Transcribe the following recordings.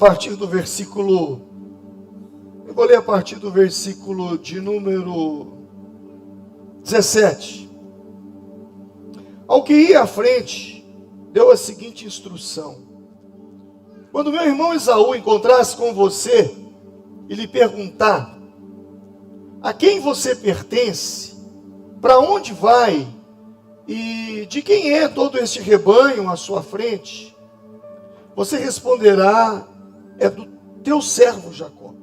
partir do versículo, eu vou ler a partir do versículo de número 17. Ao que ia à frente, deu a seguinte instrução: quando meu irmão Esaú encontrasse com você e lhe perguntar: a quem você pertence, para onde vai e de quem é todo este rebanho à sua frente, você responderá: é do teu servo Jacó.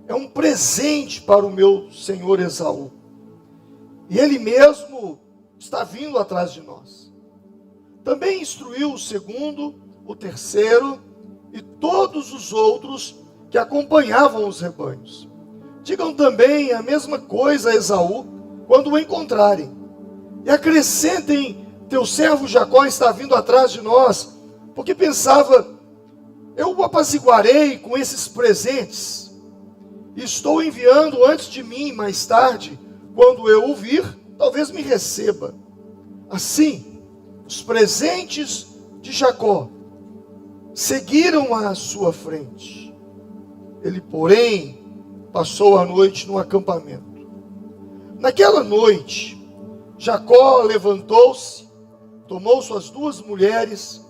É um presente para o meu senhor Esaú. E ele mesmo está vindo atrás de nós. Também instruiu o segundo, o terceiro e todos os outros que acompanhavam os rebanhos. Digam também a mesma coisa a Esaú quando o encontrarem. E acrescentem: teu servo Jacó está vindo atrás de nós, porque pensava: eu o apaziguarei com esses presentes. E estou enviando antes de mim, mais tarde, quando eu o vir, talvez me receba. Assim, os presentes de Jacó seguiram à sua frente. Ele, porém, passou a noite no acampamento. Naquela noite, Jacó levantou-se, tomou suas 2 mulheres,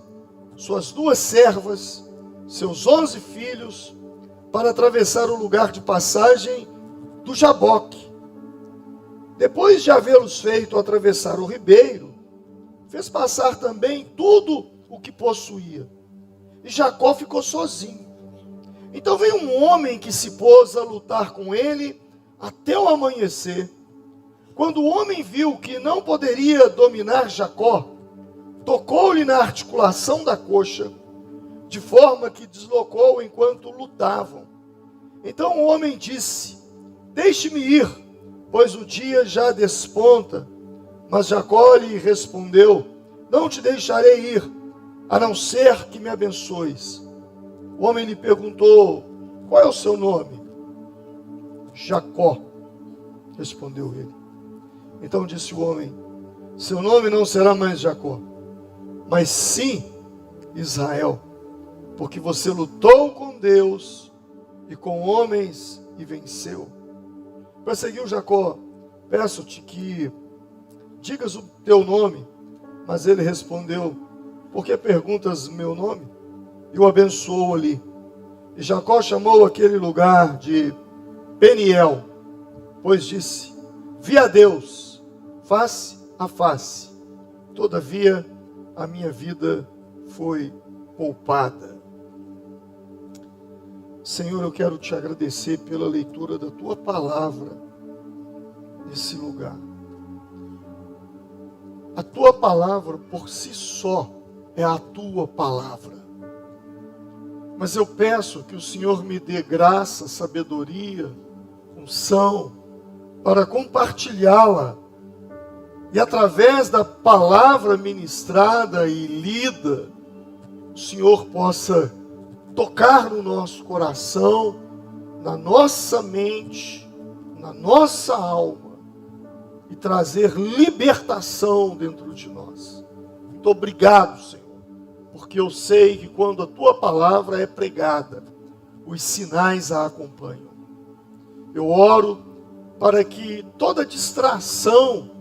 suas 2 servas, seus 11 filhos, para atravessar o lugar de passagem do Jaboque. Depois de havê-los feito atravessar o ribeiro, fez passar também tudo o que possuía. E Jacó ficou sozinho. Então veio um homem que se pôs a lutar com ele até o amanhecer. Quando o homem viu que não poderia dominar Jacó, tocou-lhe na articulação da coxa, de forma que deslocou enquanto lutavam. Então o homem disse: deixe-me ir, pois o dia já desponta. Mas Jacó lhe respondeu: não te deixarei ir, a não ser que me abençoes. O homem lhe perguntou: qual é o seu nome? Jacó, respondeu ele. Então disse o homem: seu nome não será mais Jacó, mas sim Israel, porque você lutou com Deus e com homens e venceu. Prosseguiu Jacó: peço-te que digas o teu nome. Mas ele respondeu: por que perguntas meu nome? E o abençoou ali. E Jacó chamou aquele lugar de Peniel, pois disse: vi a Deus face a face, todavia a minha vida foi poupada. Senhor, eu quero te agradecer pela leitura da tua palavra nesse lugar. A tua palavra por si só é a tua palavra. Mas eu peço que o Senhor me dê graça, sabedoria, unção, para compartilhá-la. E através da palavra ministrada e lida, o Senhor possa tocar no nosso coração, na nossa mente, na nossa alma, e trazer libertação dentro de nós. Muito obrigado, Senhor, porque eu sei que quando a tua palavra é pregada, os sinais a acompanham. Eu oro para que toda distração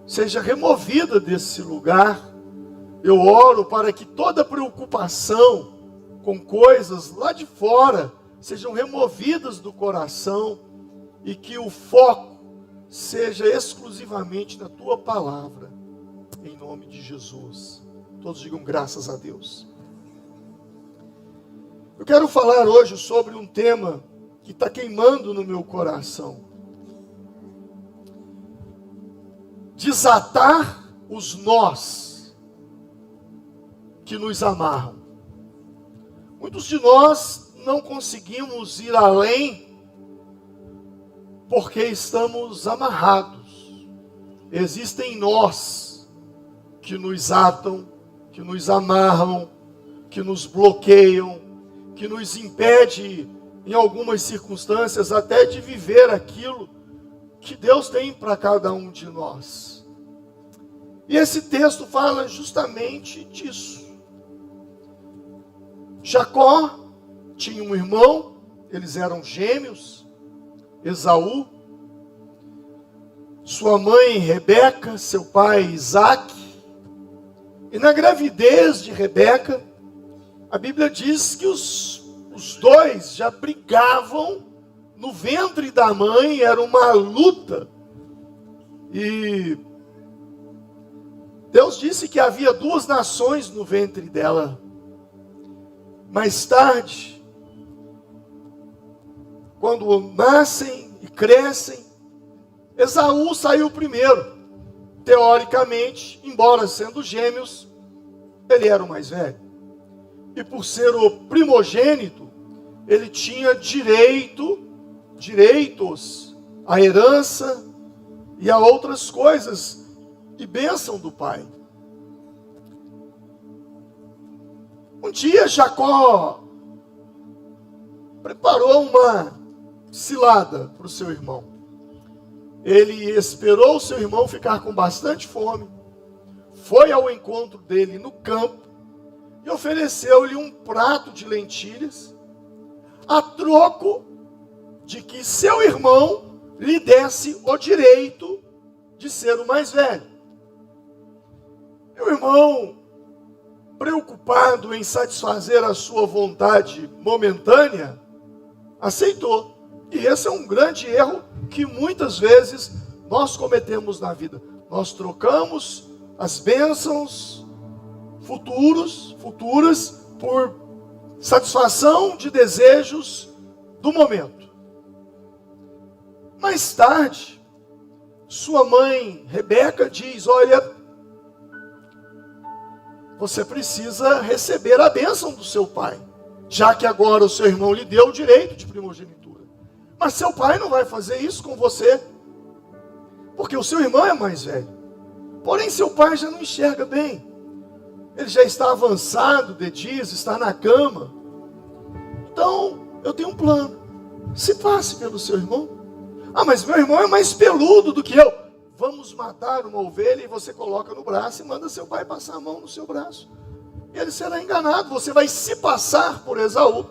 seja removida desse lugar. Eu oro para que toda preocupação com coisas lá de fora sejam removidas do coração e que o foco seja exclusivamente na tua palavra, em nome de Jesus. Todos digam graças a Deus. Eu quero falar hoje sobre um tema que está queimando no meu coração: desatar os nós que nos amarram. Muitos de nós não conseguimos ir além porque estamos amarrados. Existem nós que nos atam, que nos amarram, que nos bloqueiam, que nos impede, em algumas circunstâncias, até de viver aquilo que Deus tem para cada um de nós. E esse texto fala justamente disso. Jacó tinha um irmão, eles eram gêmeos, Esaú, sua mãe Rebeca, seu pai Isaque. E na gravidez de Rebeca, a Bíblia diz que os dois já brigavam no ventre da mãe, era uma luta. E Deus disse que havia 2 nações no ventre dela. Mais tarde, quando nascem e crescem, Esaú saiu primeiro. Teoricamente, embora sendo gêmeos, ele era o mais velho. E por ser o primogênito, ele tinha direitos à herança e a outras coisas e bênção do pai. Um dia Jacó preparou uma cilada para o seu irmão. Ele esperou o seu irmão ficar com bastante fome, foi ao encontro dele no campo e ofereceu-lhe um prato de lentilhas, a troco de que seu irmão lhe desse o direito de ser o mais velho. Meu irmão, preocupado em satisfazer a sua vontade momentânea, aceitou. E esse é um grande erro que muitas vezes nós cometemos na vida. Nós trocamos as bênçãos futuras por satisfação de desejos do momento. Mais tarde, sua mãe Rebeca diz: olha, você precisa receber a bênção do seu pai, já que agora o seu irmão lhe deu o direito de primogenitura. Mas seu pai não vai fazer isso com você, porque o seu irmão é mais velho. Porém, seu pai já não enxerga bem. Ele já está avançado de dias, está na cama. Então, eu tenho um plano. Se passe pelo seu irmão. Ah, mas meu irmão é mais peludo do que eu. Vamos matar uma ovelha e você coloca no braço e manda seu pai passar a mão no seu braço. E ele será enganado. Você vai se passar por Esaú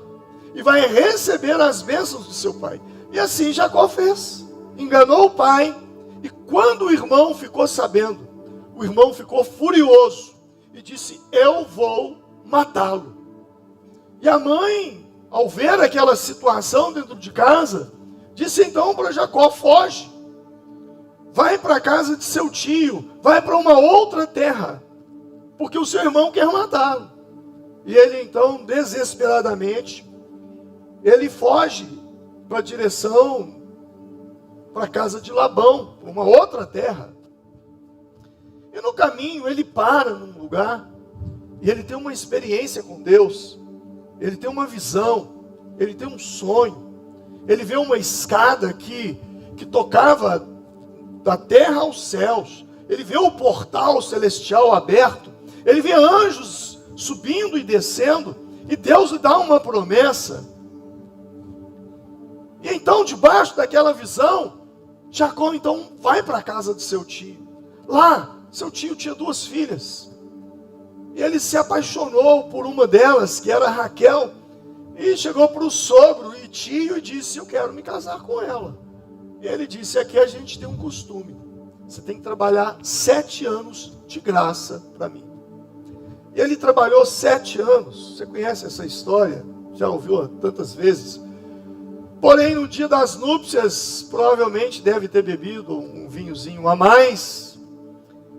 e vai receber as bênçãos do seu pai. E assim Jacó fez. Enganou o pai. E quando o irmão ficou sabendo, o irmão ficou furioso e disse: eu vou matá-lo. E a mãe, ao ver aquela situação dentro de casa, disse então para Jacó: foge, vai para a casa de seu tio, vai para uma outra terra, porque o seu irmão quer matá-lo. E ele então, desesperadamente, ele foge para a direção, para a casa de Labão, para uma outra terra. E no caminho ele para num lugar, e ele tem uma experiência com Deus, ele tem uma visão, ele tem um sonho, ele vê uma escada que tocava da terra aos céus, ele vê o portal celestial aberto, ele vê anjos subindo e descendo, e Deus lhe dá uma promessa. E então, debaixo daquela visão, Jacó então vai para a casa de seu tio. Lá, seu tio tinha 2 filhas. E ele se apaixonou por uma delas, que era Raquel. E chegou para o sogro e tio e disse: eu quero me casar com ela. E ele disse: aqui a gente tem um costume. Você tem que trabalhar 7 anos de graça para mim. E ele trabalhou 7 anos. Você conhece essa história? Já ouviu tantas vezes? Porém, no dia das núpcias, provavelmente deve ter bebido um vinhozinho a mais.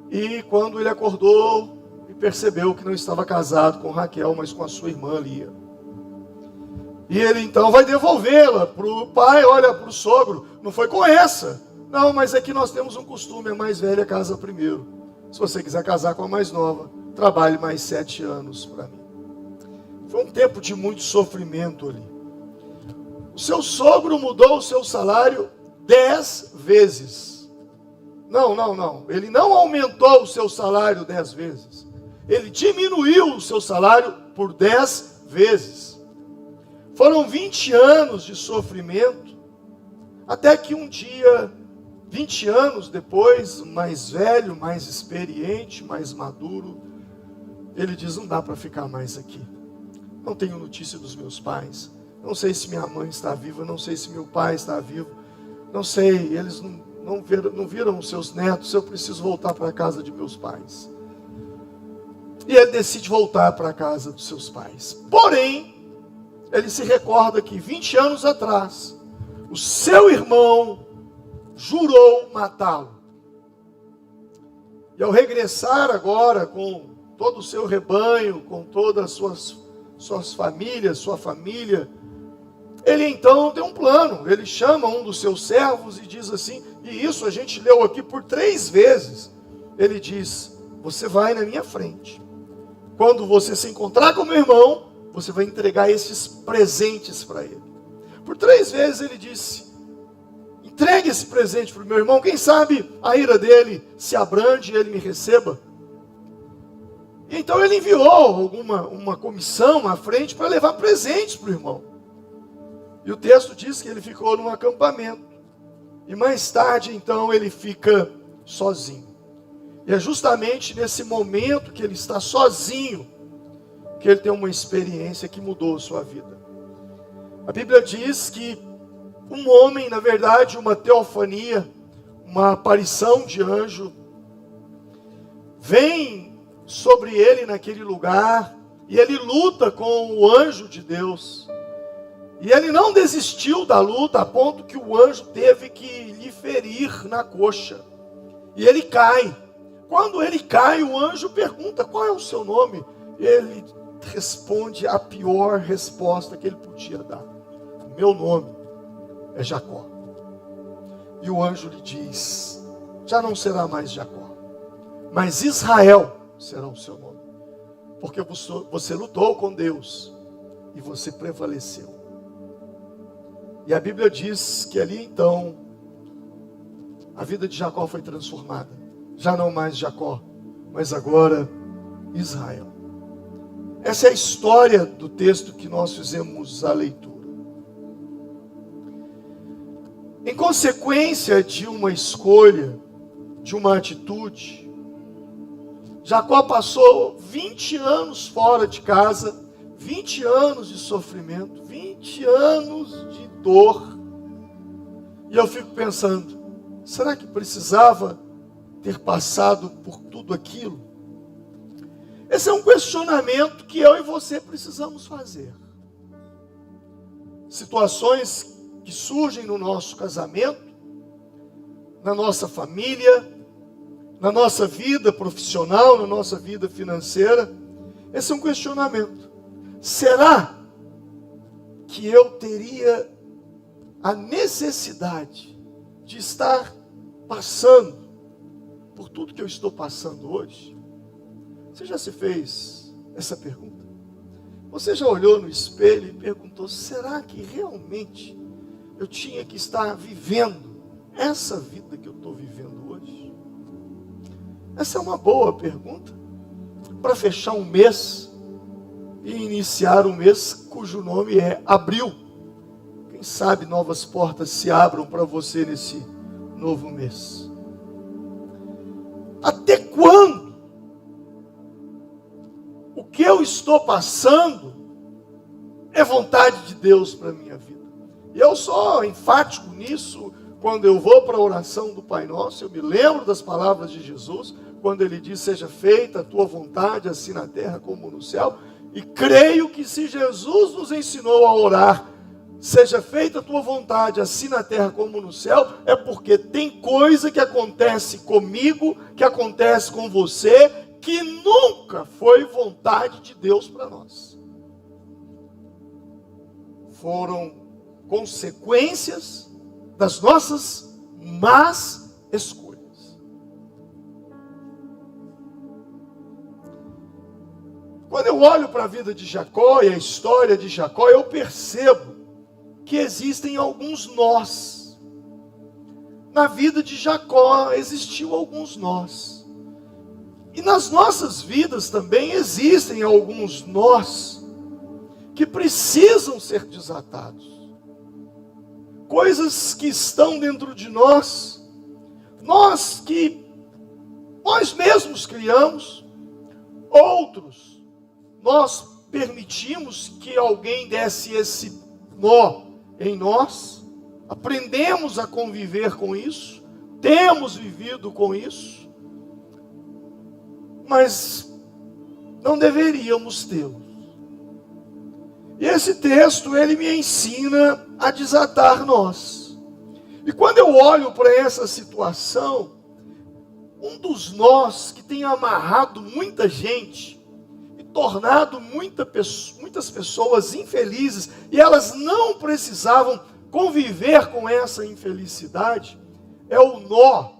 E quando ele acordou e percebeu que não estava casado com Raquel, mas com a sua irmã Lia. E ele então vai devolvê-la para o pai, olha, para o sogro. Não foi com essa. Não, mas aqui nós temos um costume, a mais velha casa primeiro. Se você quiser casar com a mais nova, trabalhe mais 7 anos para mim. Foi um tempo de muito sofrimento ali. O seu sogro mudou o seu salário 10 vezes. Não. Ele não aumentou o seu salário 10 vezes. Ele diminuiu o seu salário por 10 vezes. Foram 20 anos de sofrimento, até que um dia, 20 anos depois, mais velho, mais experiente, mais maduro, ele diz: não dá para ficar mais aqui. Não tenho notícia dos meus pais. Não sei se minha mãe está viva, não sei se meu pai está vivo, não sei, eles não viram os seus netos, eu preciso voltar para a casa de meus pais. E ele decide voltar para a casa dos seus pais. Porém, ele se recorda que 20 anos atrás, o seu irmão jurou matá-lo. E ao regressar agora com todo o seu rebanho, com todas as suas famílias, sua família, ele então tem um plano. Ele chama um dos seus servos e diz assim, e isso a gente leu aqui por 3 vezes. Ele diz, você vai na minha frente. Quando você se encontrar com meu irmão, você vai entregar esses presentes para ele. Por 3 vezes ele disse, entregue esse presente para o meu irmão, quem sabe a ira dele se abrande e ele me receba. E então ele enviou uma comissão à frente para levar presentes para o irmão. E o texto diz que ele ficou num acampamento. E mais tarde, então, ele fica sozinho. E é justamente nesse momento que ele está sozinho, que ele tem uma experiência que mudou a sua vida. A Bíblia diz que um homem, na verdade, uma teofania, uma aparição de anjo, vem sobre ele naquele lugar, e ele luta com o anjo de Deus. E ele não desistiu da luta, a ponto que o anjo teve que lhe ferir na coxa. E ele cai. Quando ele cai, o anjo pergunta, qual é o seu nome? Ele responde a pior resposta que ele podia dar. Meu nome é Jacó. E o anjo lhe diz, já não será mais Jacó, mas Israel será o seu nome. Porque você lutou com Deus e você prevaleceu. E a Bíblia diz que ali então, a vida de Jacó foi transformada. Já não mais Jacó, mas agora Israel. Essa é a história do texto que nós fizemos a leitura. Em consequência de uma escolha, de uma atitude, Jacó passou 20 anos fora de casa, 20 anos de sofrimento, 20 anos de dor. E eu fico pensando, será que precisava ter passado por tudo aquilo? Esse é um questionamento que eu e você precisamos fazer. Situações que surgem no nosso casamento, na nossa família, na nossa vida profissional, na nossa vida financeira. Esse é um questionamento. Será que eu teria a necessidade de estar passando por tudo que eu estou passando hoje? Você já se fez essa pergunta? Você já olhou no espelho e perguntou, será que realmente eu tinha que estar vivendo essa vida que eu estou vivendo hoje? Essa é uma boa pergunta para fechar um mês e iniciar um mês cujo nome é Abril. Quem sabe novas portas se abram para você nesse novo mês. Até quando o que eu estou passando é vontade de Deus para a minha vida? E eu sou enfático nisso. Quando eu vou para a oração do Pai Nosso, eu me lembro das palavras de Jesus, quando ele diz, seja feita a tua vontade, assim na terra como no céu. E creio que se Jesus nos ensinou a orar, seja feita a tua vontade, assim na terra como no céu, é porque tem coisa que acontece comigo, que acontece com você, que nunca foi vontade de Deus para nós. Foram consequências das nossas más escolhas. Quando eu olho para a vida de Jacó e a história de Jacó, eu percebo que existem alguns nós. Na vida de Jacó existiu alguns nós. E nas nossas vidas também existem alguns nós que precisam ser desatados. Coisas que estão dentro de nós que nós mesmos criamos, outros nós permitimos que alguém desse esse nó em nós, aprendemos a conviver com isso, temos vivido com isso, mas não deveríamos tê-lo. E esse texto, ele me ensina a desatar nós. E quando eu olho para essa situação, um dos nós que tem amarrado muita gente e tornado muitas pessoas infelizes, e elas não precisavam conviver com essa infelicidade, é o nó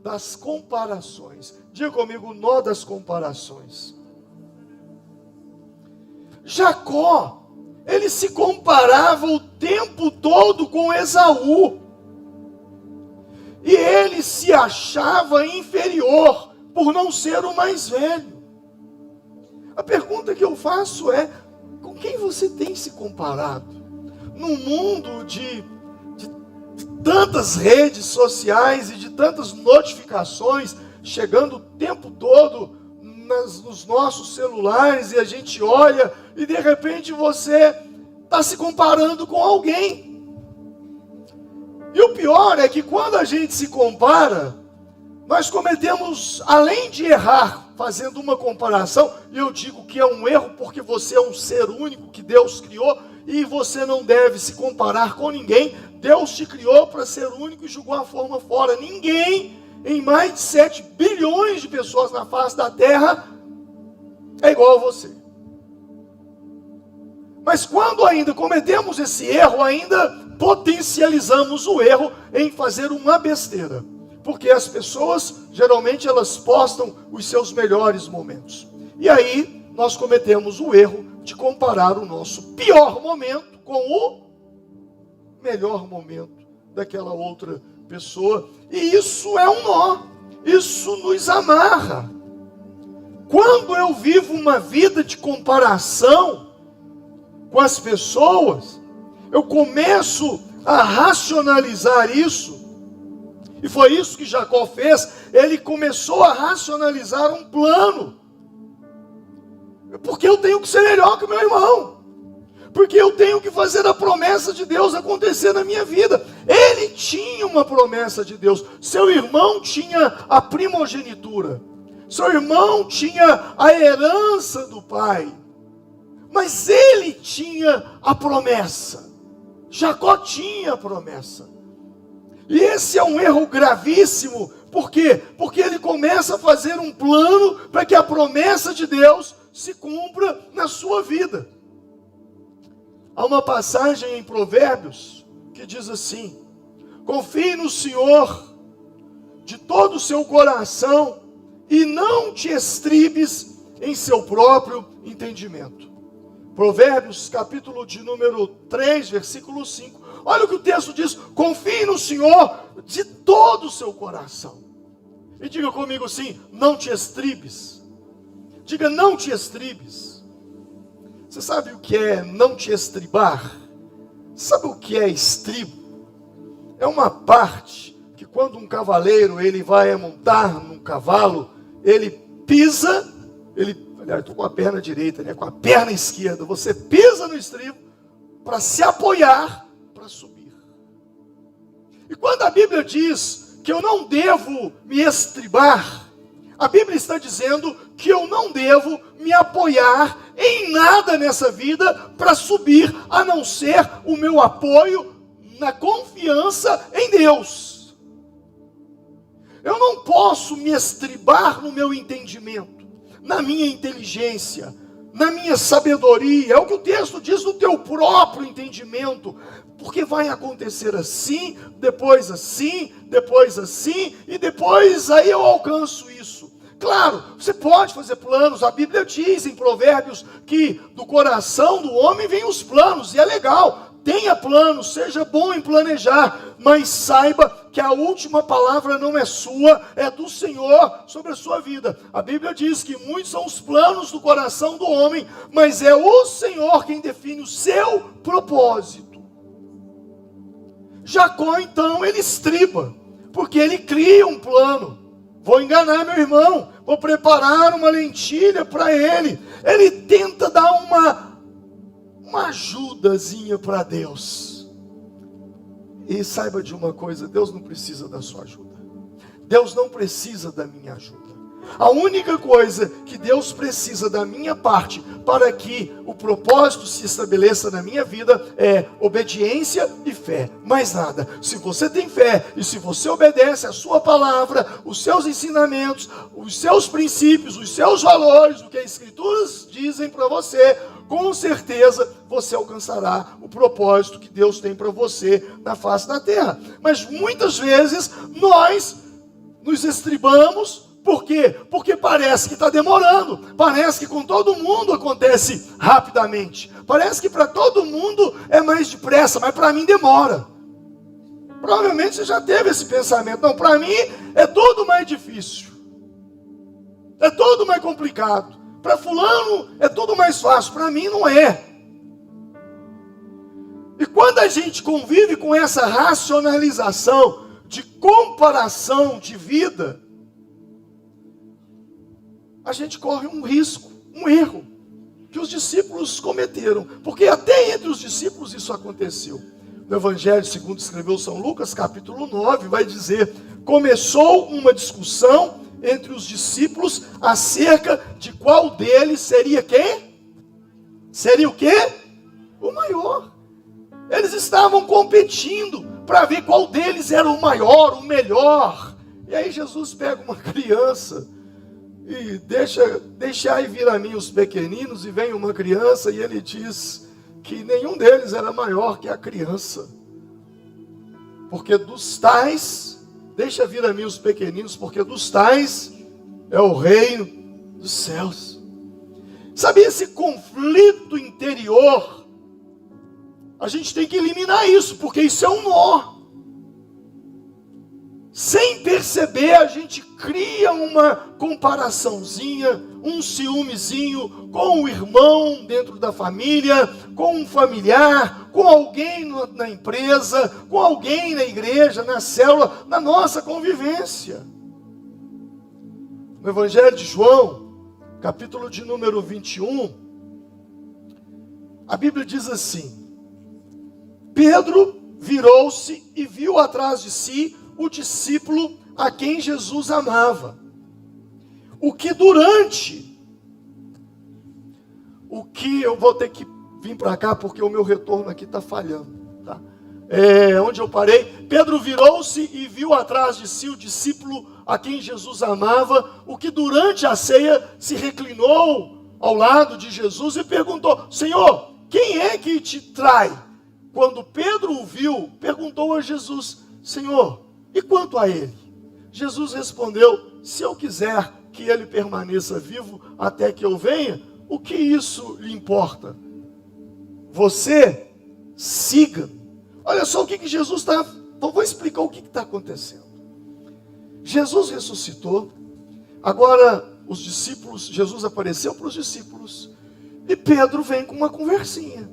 das comparações. Diga comigo, o nó das comparações. Jacó, ele se comparava o tempo todo com Esaú. E ele se achava inferior por não ser o mais velho. A pergunta que eu faço é: com quem você tem se comparado? Num mundo de tantas redes sociais e de tantas notificações chegando o tempo todo nos nossos celulares, e a gente olha e de repente você está se comparando com alguém. E o pior é que quando a gente se compara, nós cometemos, além de errar fazendo uma comparação, e eu digo que é um erro porque você é um ser único que Deus criou, e você não deve se comparar com ninguém. Deus te criou para ser único e jogou a forma fora. Ninguém, em mais de 7 bilhões de pessoas na face da terra, é igual a você. Mas quando ainda cometemos esse erro, ainda potencializamos o erro em fazer uma besteira. Porque as pessoas, geralmente, elas postam os seus melhores momentos. E aí, nós cometemos o erro de comparar o nosso pior momento com o melhor momento daquela outra pessoa. E isso é um nó. Isso nos amarra. Quando eu vivo uma vida de comparação com as pessoas, eu começo a racionalizar isso. E foi isso que Jacó fez. Ele começou a racionalizar um plano. Porque eu tenho que ser melhor que o meu irmão. Porque eu tenho que fazer a promessa de Deus acontecer na minha vida. Ele tinha uma promessa de Deus. Seu irmão tinha a primogenitura. Seu irmão tinha a herança do pai. Mas ele tinha a promessa. Jacó tinha a promessa. E esse é um erro gravíssimo. Por quê? Porque ele começa a fazer um plano para que a promessa de Deus se cumpra na sua vida. Há uma passagem em Provérbios que diz assim: confie no Senhor de todo o seu coração e não te estribes em seu próprio entendimento. Provérbios, capítulo de número 3, versículo 5. Olha o que o texto diz: confie no Senhor de todo o seu coração. E diga comigo assim: não te estribes. Diga, não te estribes. Você sabe o que é não te estribar? Sabe o que é estribo? É uma parte que quando um cavaleiro ele vai montar num cavalo, ele pisa, aliás, estou com a perna direita, né? Com a perna esquerda, você pisa no estribo para se apoiar, para subir. E quando a Bíblia diz que eu não devo me estribar, a Bíblia está dizendo que eu não devo me apoiar em nada nessa vida para subir, a não ser o meu apoio na confiança em Deus. Eu não posso me estribar no meu entendimento, na minha inteligência, na minha sabedoria. É o que o texto diz, no teu próprio entendimento. Porque vai acontecer assim, depois assim, e depois aí eu alcanço isso. Claro, você pode fazer planos. A Bíblia diz em Provérbios que do coração do homem vêm os planos, e é legal. Tenha planos, seja bom em planejar, mas saiba que a última palavra não é sua, é do Senhor sobre a sua vida. A Bíblia diz que muitos são os planos do coração do homem, mas é o Senhor quem define o seu propósito. Jacó, então, ele estriba, porque ele cria um plano. Vou enganar meu irmão, vou preparar uma lentilha para ele. Ele tenta dar uma uma ajudazinha para Deus. E saiba de uma coisa, Deus não precisa da sua ajuda. Deus não precisa da minha ajuda. A única coisa que Deus precisa da minha parte para que o propósito se estabeleça na minha vida é obediência e fé, mais nada. Se você tem fé e se você obedece a sua palavra, os seus ensinamentos, os seus princípios, os seus valores, o que as escrituras dizem para você, com certeza você alcançará o propósito que Deus tem para você na face da terra. Mas muitas vezes nós nos estribamos. Por quê? Porque parece que está demorando. Parece que com todo mundo acontece rapidamente. Parece que para todo mundo é mais depressa, mas para mim demora. Provavelmente você já teve esse pensamento. Não, para mim é tudo mais difícil. É tudo mais complicado. Para fulano é tudo mais fácil. Para mim não é. E quando a gente convive com essa racionalização de comparação de vida, a gente corre um risco, um erro, que os discípulos cometeram, porque até entre os discípulos isso aconteceu. No Evangelho segundo escreveu São Lucas, capítulo 9, vai dizer: começou uma discussão entre os discípulos acerca de qual deles seria quem? Seria o quê? O maior. Eles estavam competindo para ver qual deles era o maior, o melhor. E aí Jesus pega uma criança e deixai vir a mim os pequeninos, e vem uma criança, e ele diz que nenhum deles era maior que a criança, porque dos tais, deixa vir a mim os pequeninos, porque dos tais é o reino dos céus. Sabe, esse conflito interior, a gente tem que eliminar isso, porque isso é um nó. Sem perceber, a gente cria uma comparaçãozinha, um ciúmezinho com o irmão dentro da família, com um familiar, com alguém na empresa, com alguém na igreja, na célula, na nossa convivência. No Evangelho de João, capítulo de número 21, a Bíblia diz assim: Pedro virou-se e viu atrás de si o discípulo a quem Jesus amava. O que eu vou ter que vir para cá porque o meu retorno aqui está falhando, tá? Onde eu parei, Pedro virou-se e viu atrás de si o discípulo a quem Jesus amava, o que durante a ceia se reclinou ao lado de Jesus e perguntou: Senhor, quem é que te trai? Quando Pedro o viu, perguntou a Jesus: Senhor, e quanto a ele? Jesus respondeu: se eu quiser que ele permaneça vivo até que eu venha, o que isso lhe importa? Você siga. Olha só o que Jesus está... Vou explicar o que está acontecendo. Jesus ressuscitou. Agora os discípulos, Jesus apareceu para os discípulos, e Pedro vem com uma conversinha.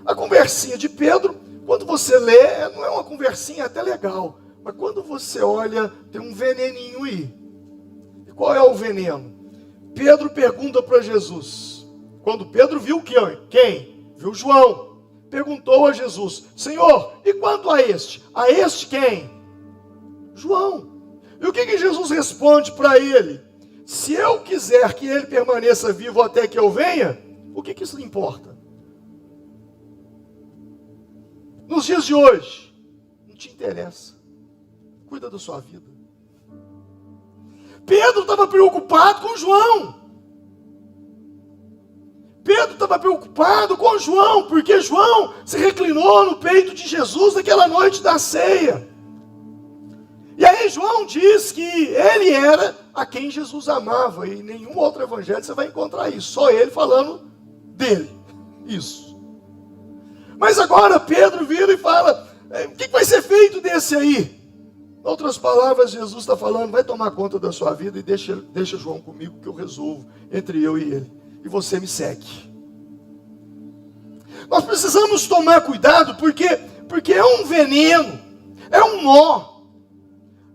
A conversinha de Pedro, quando você lê, não é uma conversinha até legal, mas quando você olha, tem um veneninho aí. E qual é o veneno? Pedro pergunta para Jesus. Quando Pedro viu quem? Viu João. Perguntou a Jesus: Senhor, e quanto a este? A este quem? João. E o que Jesus responde para ele? Se eu quiser que ele permaneça vivo até que eu venha, o que isso lhe importa? Nos dias de hoje, não te interessa. Cuida da sua vida. Pedro estava preocupado com João. Pedro estava preocupado com João, porque João se reclinou no peito de Jesus naquela noite da ceia. E aí João diz que ele era a quem Jesus amava, e em nenhum outro evangelho você vai encontrar isso, só ele falando dele, isso. Mas agora Pedro vira e fala: o que vai ser feito desse aí? Em outras palavras, Jesus está falando: vai tomar conta da sua vida e deixa João comigo, que eu resolvo entre eu e ele, e você me segue. Nós precisamos tomar cuidado, porque é um veneno, é um nó.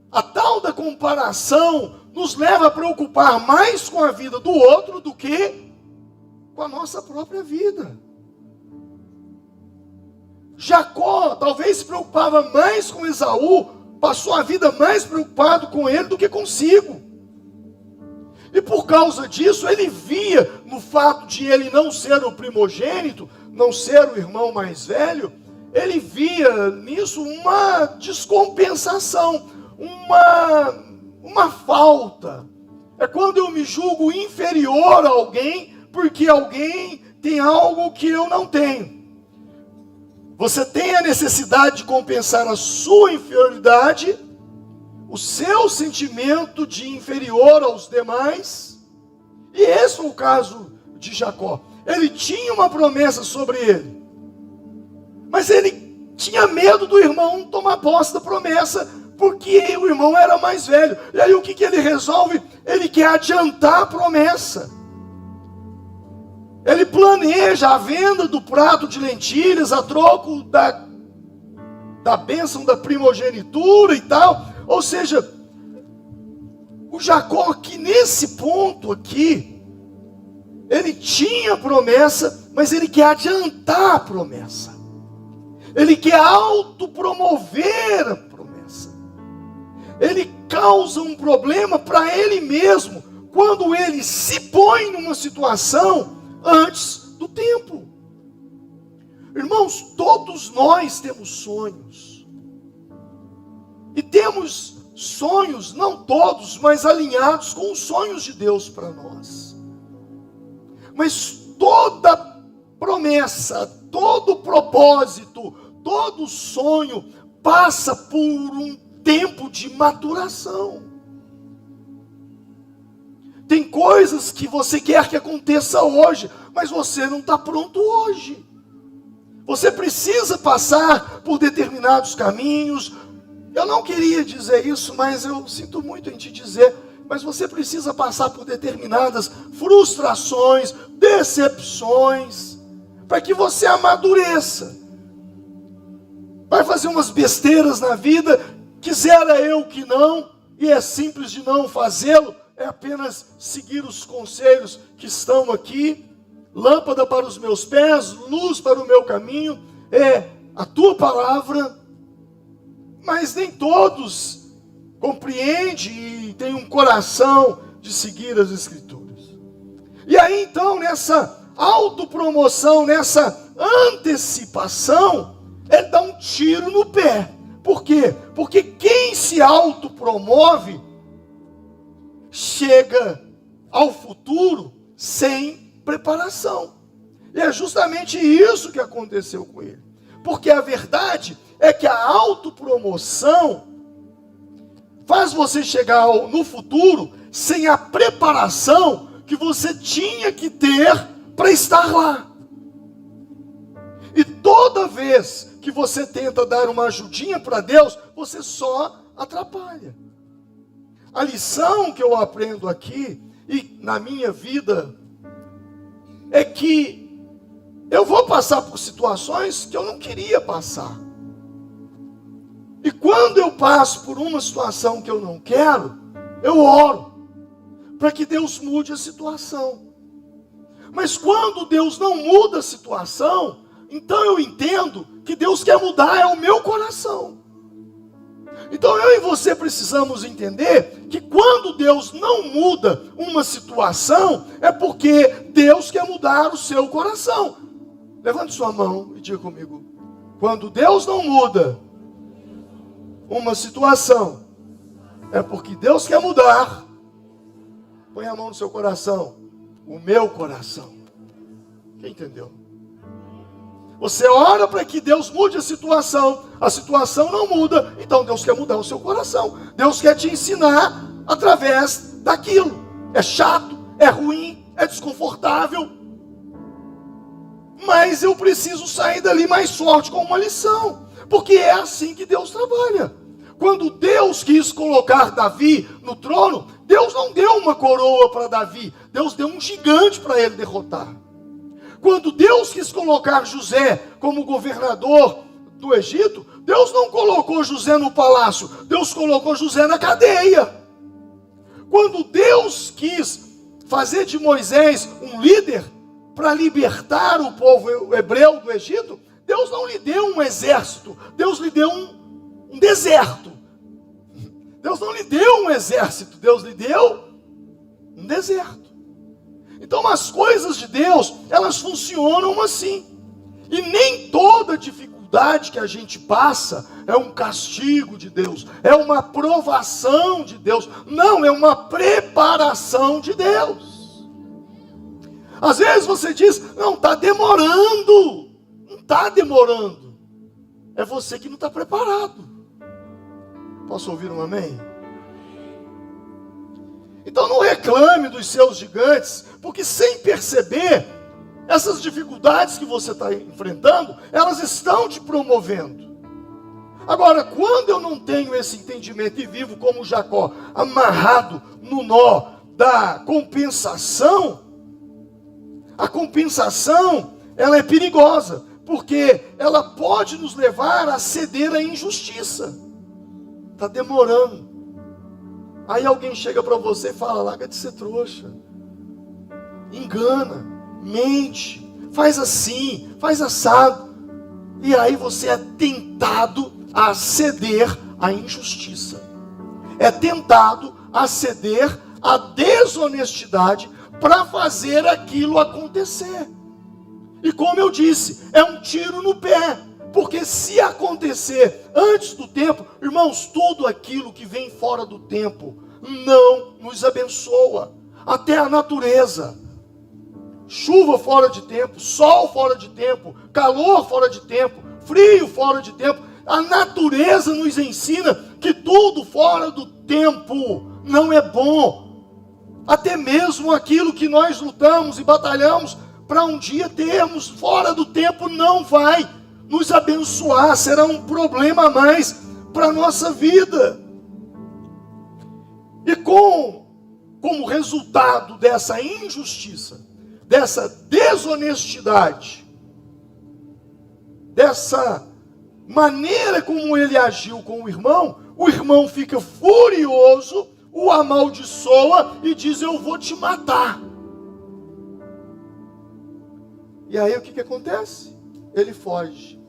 A tal da comparação nos leva a preocupar mais com a vida do outro do que com a nossa própria vida. Jacó talvez se preocupava mais com Esaú, passou a vida mais preocupado com ele do que consigo. E por causa disso, ele via no fato de ele não ser o primogênito, não ser o irmão mais velho, ele via nisso uma descompensação, uma falta. É quando eu me julgo inferior a alguém, porque alguém tem algo que eu não tenho. Você tem a necessidade de compensar a sua inferioridade, o seu sentimento de inferior aos demais. E esse é o caso de Jacó. Ele tinha uma promessa sobre ele, mas ele tinha medo do irmão tomar posse da promessa, porque o irmão era mais velho. E aí o que ele resolve? Ele quer adiantar a promessa. Ele planeja a venda do prato de lentilhas a troco da bênção da primogenitura e tal. Ou seja, o Jacó aqui nesse ponto aqui, ele tinha promessa, mas ele quer adiantar a promessa. Ele quer autopromover a promessa. Ele causa um problema para ele mesmo, quando ele se põe numa situação antes do tempo. Irmãos, todos nós temos sonhos. E temos sonhos, não todos, mas alinhados com os sonhos de Deus para nós. Mas toda promessa, todo propósito, todo sonho passa por um tempo de maturação. Tem coisas que você quer que aconteça hoje, mas você não está pronto hoje. Você precisa passar por determinados caminhos. Eu não queria dizer isso, mas eu sinto muito em te dizer. Mas você precisa passar por determinadas frustrações, decepções, para que você amadureça. Vai fazer umas besteiras na vida, quisera eu que não, e é simples de não fazê-lo. É apenas seguir os conselhos que estão aqui. Lâmpada para os meus pés, luz para o meu caminho, é a tua palavra. Mas nem todos compreendem e têm um coração de seguir as Escrituras. E aí então, nessa autopromoção, nessa antecipação, ele dá um tiro no pé. Por quê? Porque quem se autopromove chega ao futuro sem preparação. E é justamente isso que aconteceu com ele. Porque a verdade é que a autopromoção faz você chegar no futuro sem a preparação que você tinha que ter para estar lá. E toda vez que você tenta dar uma ajudinha para Deus, você só atrapalha. A lição que eu aprendo aqui, e na minha vida, é que eu vou passar por situações que eu não queria passar. E quando eu passo por uma situação que eu não quero, eu oro para que Deus mude a situação. Mas quando Deus não muda a situação, então eu entendo que Deus quer mudar é o meu coração. Então eu e você precisamos entender que quando Deus não muda uma situação, é porque Deus quer mudar o seu coração. Levante sua mão e diga comigo: quando Deus não muda uma situação, é porque Deus quer mudar. Põe a mão no seu coração, o meu coração. Quem entendeu? Você ora para que Deus mude a situação não muda, então Deus quer mudar o seu coração. Deus quer te ensinar através daquilo. É chato, é ruim, é desconfortável, mas eu preciso sair dali mais forte com uma lição, porque é assim que Deus trabalha. Quando Deus quis colocar Davi no trono, Deus não deu uma coroa para Davi, Deus deu um gigante para ele derrotar. Quando Deus quis colocar José como governador do Egito, Deus não colocou José no palácio, Deus colocou José na cadeia. Quando Deus quis fazer de Moisés um líder para libertar o povo hebreu do Egito, Deus não lhe deu um exército, Deus lhe deu um deserto. Deus não lhe deu um exército, Deus lhe deu um deserto. Então as coisas de Deus, elas funcionam assim. E nem toda dificuldade que a gente passa é um castigo de Deus, é uma provação de Deus. Não, é uma preparação de Deus. Às vezes você diz, não, está demorando. Não está demorando. É você que não está preparado. Posso ouvir um amém? Então não reclame dos seus gigantes, porque sem perceber, essas dificuldades que você está enfrentando, elas estão te promovendo. Agora, quando eu não tenho esse entendimento e vivo como Jacó, amarrado no nó da compensação, a compensação, ela é perigosa, porque ela pode nos levar a ceder à injustiça. Está demorando. Aí alguém chega para você e fala, larga de ser trouxa. Engana, mente, faz assim, faz assado. E aí você é tentado a ceder à injustiça. É tentado a ceder à desonestidade para fazer aquilo acontecer. E como eu disse, é um tiro no pé. Porque se acontecer antes do tempo, irmãos, tudo aquilo que vem fora do tempo não nos abençoa. Até a natureza. Chuva fora de tempo, sol fora de tempo, calor fora de tempo, frio fora de tempo. A natureza nos ensina que tudo fora do tempo não é bom. Até mesmo aquilo que nós lutamos e batalhamos para um dia termos fora do tempo não vai nos abençoar, será um problema a mais para a nossa vida. E como resultado dessa injustiça, dessa desonestidade, dessa maneira como ele agiu com o irmão fica furioso, o amaldiçoa e diz, eu vou te matar. E aí o que acontece? Ele foge.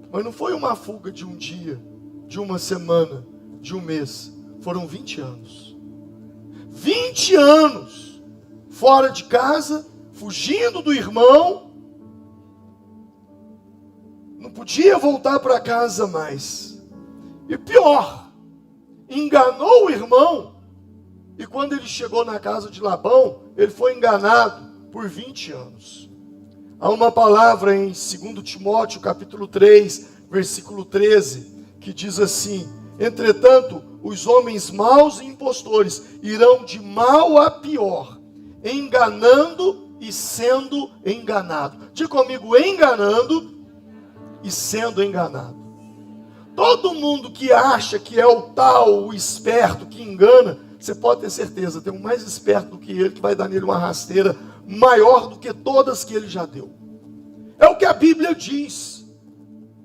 Mas não foi uma fuga de um dia, de uma semana, de um mês. Foram 20 anos. 20 anos fora de casa, fugindo do irmão. Não podia voltar para casa mais. E pior, enganou o irmão. E quando ele chegou na casa de Labão, ele foi enganado por 20 anos. Há uma palavra em 2 Timóteo, capítulo 3, versículo 13, que diz assim, entretanto, os homens maus e impostores irão de mal a pior, enganando e sendo enganado. Diga comigo, enganando e sendo enganado. Todo mundo que acha que é o tal, o esperto, que engana, você pode ter certeza, tem um mais esperto do que ele, que vai dar nele uma rasteira maior do que todas que ele já deu. É o que a Bíblia diz.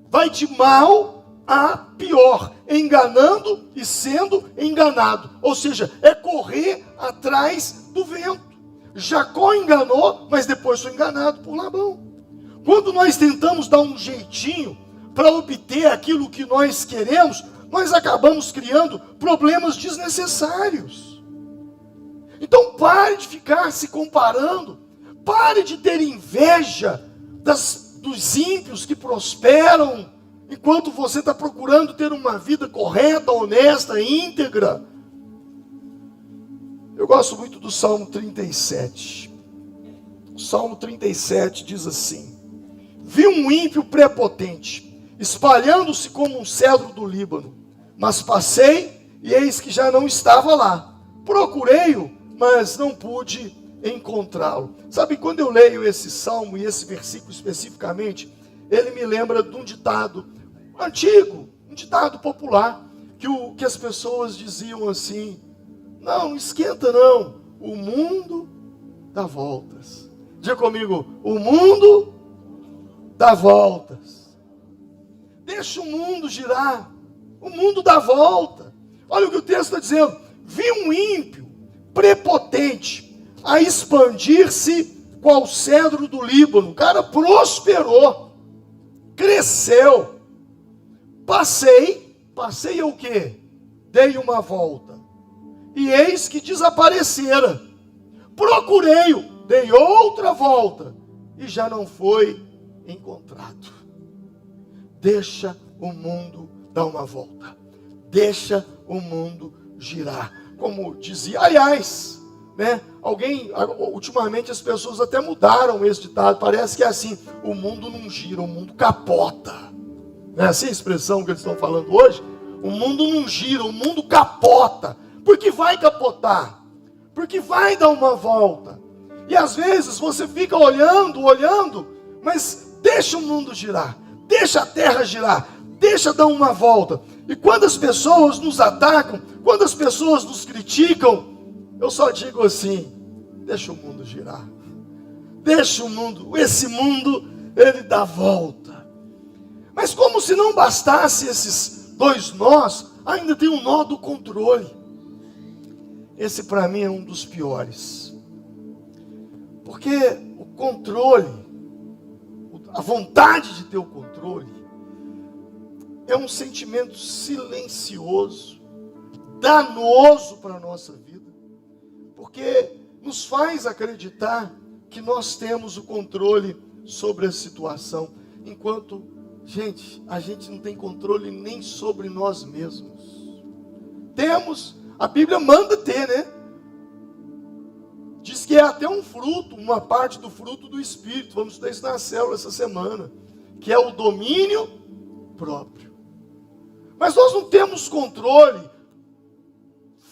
Vai de mal a pior, enganando e sendo enganado. Ou seja, é correr atrás do vento. Jacó enganou, mas depois foi enganado por Labão. Quando nós tentamos dar um jeitinho para obter aquilo que nós queremos, nós acabamos criando problemas desnecessários. Então pare de ficar se comparando, pare de ter inveja dos ímpios que prosperam, enquanto você está procurando ter uma vida correta, honesta, íntegra. Eu gosto muito do Salmo 37. O Salmo 37 diz assim, vi um ímpio prepotente, espalhando-se como um cedro do Líbano, mas passei e eis que já não estava lá. Procurei-o, mas não pude encontrá-lo. Sabe, quando eu leio esse salmo e esse versículo especificamente, ele me lembra de um ditado antigo, um ditado popular, que as pessoas diziam assim, não esquenta não, o mundo dá voltas. Diga comigo, o mundo dá voltas. Deixa o mundo girar, o mundo dá volta. Olha o que o texto está dizendo, vi um ímpio prepotente a expandir-se qual cedro do Líbano. O cara prosperou, cresceu. Passei o quê? Dei uma volta. E eis que desaparecera. Procurei-o, dei outra volta. E já não foi encontrado. Deixa o mundo dar uma volta. Deixa o mundo girar. Como dizia, aliás, né? Ultimamente as pessoas até mudaram esse ditado. Parece que é assim, o mundo não gira, o mundo capota. Não é assim a expressão que eles estão falando hoje? O mundo não gira, o mundo capota. Porque vai capotar. Porque vai dar uma volta. E às vezes você fica olhando, mas deixa o mundo girar. Deixa a terra girar. Deixa dar uma volta. E quando as pessoas nos atacam, quando as pessoas nos criticam, eu só digo assim, deixa o mundo girar. Deixa o mundo, esse mundo, ele dá volta. Mas como se não bastasse esses dois nós, ainda tem um nó do controle. Esse para mim é um dos piores. Porque o controle, a vontade de ter o controle, é um sentimento silencioso, danoso para a nossa vida. Porque nos faz acreditar que nós temos o controle sobre a situação. Enquanto, a gente não tem controle nem sobre nós mesmos. Temos, a Bíblia manda ter, né? Diz que é até um fruto, uma parte do fruto do Espírito. Vamos estudar isso na célula essa semana. Que é o domínio próprio. Mas nós não temos controle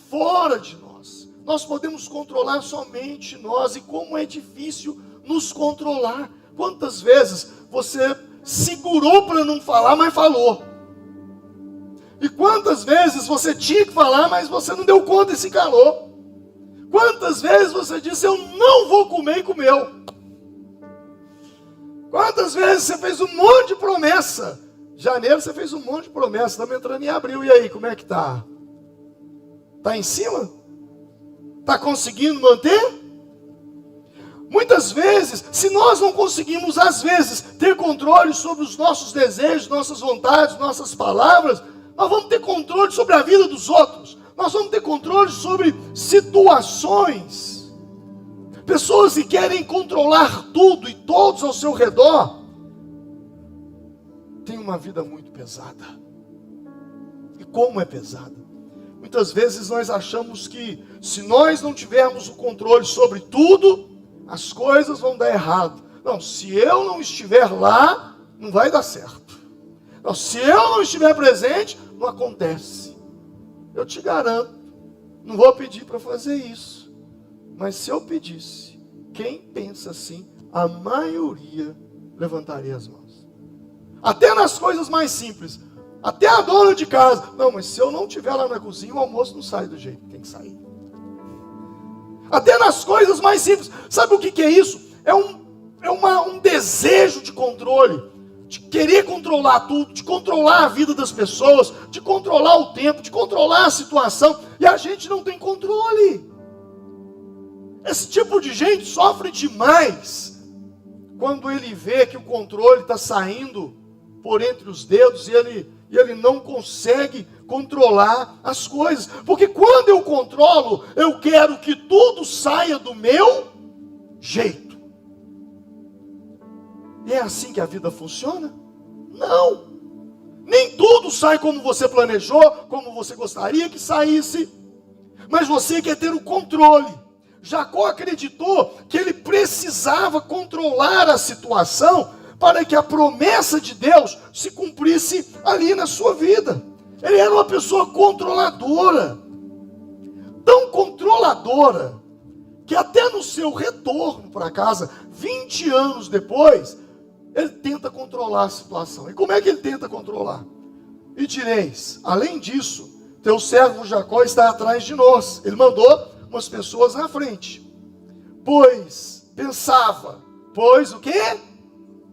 fora de nós. Nós podemos controlar somente nós. E como é difícil nos controlar. Quantas vezes você segurou para não falar, mas falou? E quantas vezes você tinha que falar, mas você não deu conta e se calou? Quantas vezes você disse, eu não vou comer e comeu? Quantas vezes você fez um monte de promessa? Janeiro você fez um monte de promessa, estamos entrando em abril, e aí, como é que está? Está em cima? Está conseguindo manter? Muitas vezes, se nós não conseguimos, às vezes, ter controle sobre os nossos desejos, nossas vontades, nossas palavras, nós vamos ter controle sobre a vida dos outros. Nós vamos ter controle sobre situações. Pessoas que querem controlar tudo e todos ao seu redor, têm uma vida muito pesada. E como é pesada? Muitas vezes nós achamos que se nós não tivermos o controle sobre tudo, as coisas vão dar errado. Não, se eu não estiver lá, não vai dar certo. Não, se eu não estiver presente, não acontece. Eu te garanto, não vou pedir para fazer isso. Mas se eu pedisse, quem pensa assim, a maioria levantaria as mãos. Até nas coisas mais simples. Até a dona de casa. Não, mas se eu não estiver lá na cozinha, o almoço não sai do jeito que tem que sair. Até nas coisas mais simples. Sabe o que é isso? É um desejo de controle. De querer controlar tudo, de controlar a vida das pessoas, de controlar o tempo, de controlar a situação. E a gente não tem controle. Esse tipo de gente sofre demais quando ele vê que o controle está saindo por entre os dedos e ele não consegue controlar as coisas. Porque quando eu controlo, eu quero que tudo saia do meu jeito. E é assim que a vida funciona? Não. Nem tudo sai como você planejou, como você gostaria que saísse. Mas você quer ter o controle. Jacó acreditou que ele precisava controlar a situação para que a promessa de Deus se cumprisse ali na sua vida. Ele era uma pessoa controladora. Tão controladora, que até no seu retorno para casa, 20 anos depois, ele tenta controlar a situação. E como é que ele tenta controlar? E direis, além disso, teu servo Jacó está atrás de nós. Ele mandou umas pessoas na frente. Pois o quê?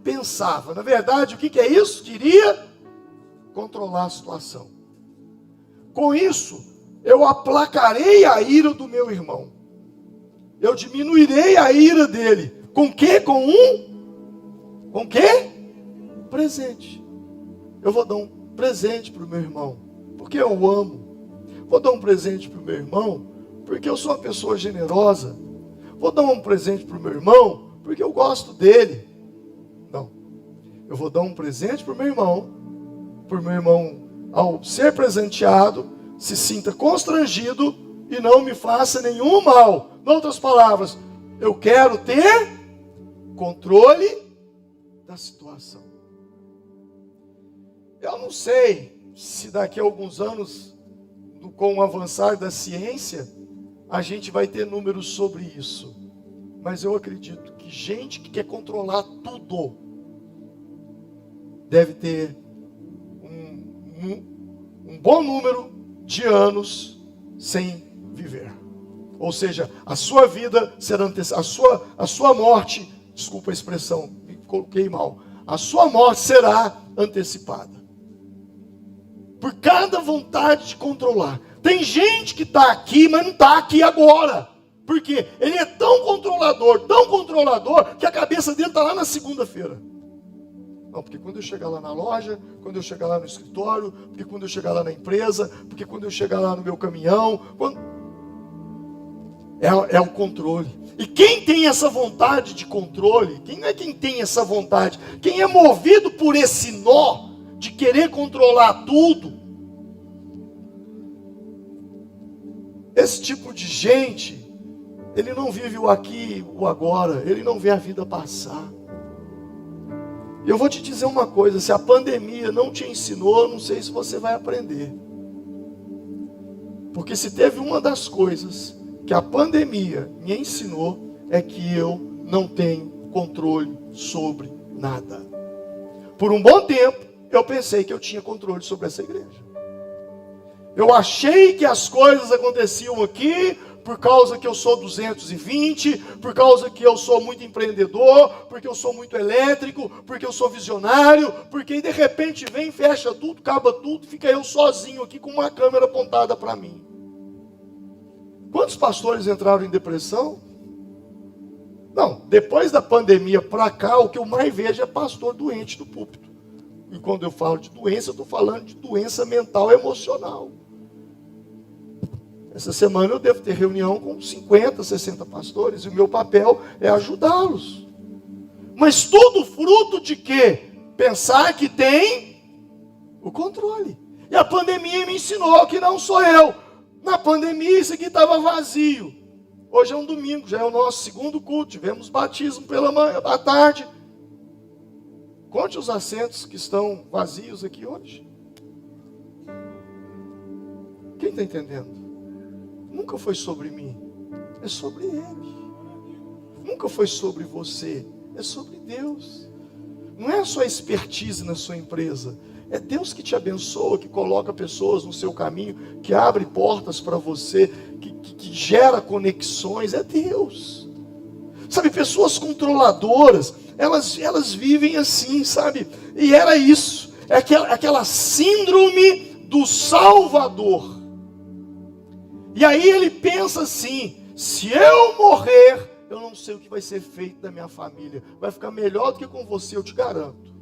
Pensava. Na verdade, o que é isso? Queria controlar a situação. Com isso, eu aplacarei a ira do meu irmão. Eu diminuirei a ira dele. Com quê? Com quê? presente. Eu vou dar um presente para o meu irmão, porque eu o amo. Vou dar um presente para o meu irmão, porque eu sou uma pessoa generosa. Vou dar um presente para o meu irmão, porque eu gosto dele. Não. Eu vou dar um presente para o meu irmão, ao ser presenteado, se sinta constrangido e não me faça nenhum mal. Em outras palavras, eu quero ter controle da situação. Eu não sei se daqui a alguns anos, com o avançar da ciência, a gente vai ter números sobre isso. Mas eu acredito que gente que quer controlar tudo deve ter um bom número de anos sem viver. Ou seja, a sua vida será a sua morte, desculpa a expressão, me coloquei mal. A sua morte será antecipada. Por cada vontade de controlar. Tem gente que está aqui, mas não está aqui agora. Por quê? Ele é tão controlador, que a cabeça dele está lá na segunda-feira. Não, porque quando eu chegar lá na loja, quando eu chegar lá no escritório, porque quando eu chegar lá na empresa, porque quando eu chegar lá no meu caminhão, é o controle. E quem tem essa vontade de controle, quem é quem tem essa vontade? Quem é movido por esse nó de querer controlar tudo, esse tipo de gente, ele não vive o aqui, o agora, ele não vê a vida passar. Eu vou te dizer uma coisa, se a pandemia não te ensinou, eu não sei se você vai aprender. Porque se teve uma das coisas que a pandemia me ensinou, é que eu não tenho controle sobre nada. Por um bom tempo, eu pensei que eu tinha controle sobre essa igreja. Eu achei que as coisas aconteciam aqui por causa que eu sou 220, por causa que eu sou muito empreendedor, porque eu sou muito elétrico, porque eu sou visionário, porque de repente vem, fecha tudo, acaba tudo, fica eu sozinho aqui com uma câmera apontada para mim. Quantos pastores entraram em depressão? Não, depois da pandemia para cá, o que eu mais vejo é pastor doente do púlpito. E quando eu falo de doença, eu estou falando de doença mental e emocional. Essa semana eu devo ter reunião com 50, 60 pastores, e o meu papel é ajudá-los. Mas tudo fruto de quê? Pensar que tem o controle. E a pandemia me ensinou que não sou eu. Na pandemia isso aqui estava vazio. Hoje é um domingo, já é o nosso segundo culto. Tivemos batismo pela manhã, à tarde. Conte os assentos que estão vazios aqui hoje. Quem está entendendo? Nunca foi sobre mim, é sobre Ele. Nunca foi sobre você, é sobre Deus. Não é a sua expertise na sua empresa. É Deus que te abençoa, que coloca pessoas no seu caminho, que abre portas para você, que gera conexões. É Deus. Sabe, pessoas controladoras, elas vivem assim, sabe? E era isso. É aquela síndrome do Salvador. E aí ele pensa assim: se eu morrer, eu não sei o que vai ser feito da minha família. Vai ficar melhor do que com você, eu te garanto.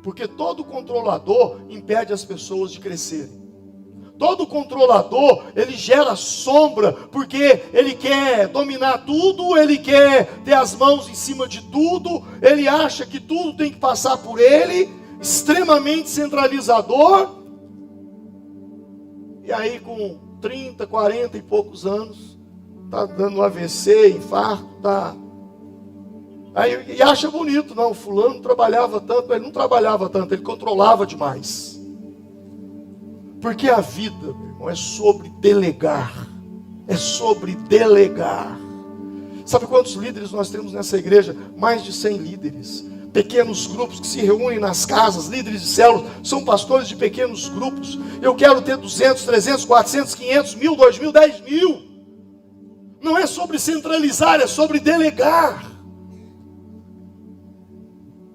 Porque todo controlador impede as pessoas de crescerem. Todo controlador, ele gera sombra, porque ele quer dominar tudo, ele quer ter as mãos em cima de tudo, ele acha que tudo tem que passar por ele, extremamente centralizador. E aí com 30, 40 e poucos anos, está dando AVC, infarto, tá. Aí, e acha bonito, não, fulano trabalhava tanto, ele não trabalhava tanto, ele controlava demais. Porque a vida, meu irmão, é sobre delegar. É sobre delegar. Sabe quantos líderes nós temos nessa igreja? Mais de 100 líderes. Pequenos grupos que se reúnem nas casas, líderes de células, são pastores de pequenos grupos. Eu quero ter 200, 300, 400, 500, 1000, 2000, 10 mil. Não é sobre centralizar, é sobre delegar.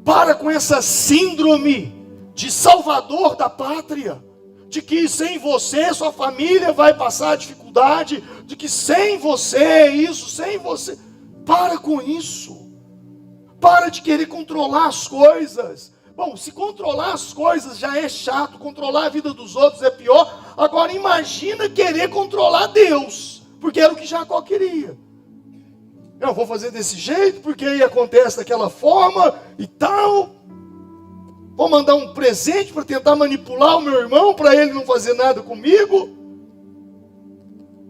Para com essa síndrome de salvador da pátria, de que sem você, sua família vai passar dificuldade, de que sem você, isso, sem você. Para com isso. Para de querer controlar as coisas. Bom, se controlar as coisas já é chato, controlar a vida dos outros é pior. Agora imagina querer controlar Deus, porque era o que Jacó queria. Eu vou fazer desse jeito, porque aí acontece daquela forma e tal. Vou mandar um presente para tentar manipular o meu irmão, para ele não fazer nada comigo.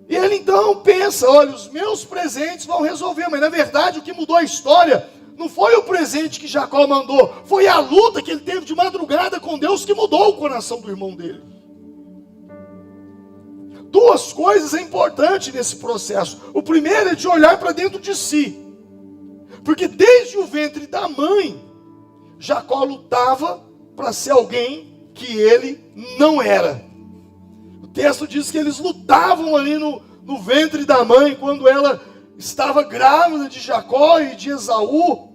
E ele então pensa, olha, os meus presentes vão resolver. Mas na verdade o que mudou a história não foi o presente que Jacó mandou, foi a luta que ele teve de madrugada com Deus que mudou o coração do irmão dele. Duas coisas é importante nesse processo. O primeiro é de olhar para dentro de si. Porque desde o ventre da mãe, Jacó lutava para ser alguém que ele não era. O texto diz que eles lutavam ali no ventre da mãe, quando ela estava grávida de Jacó e de Esaú.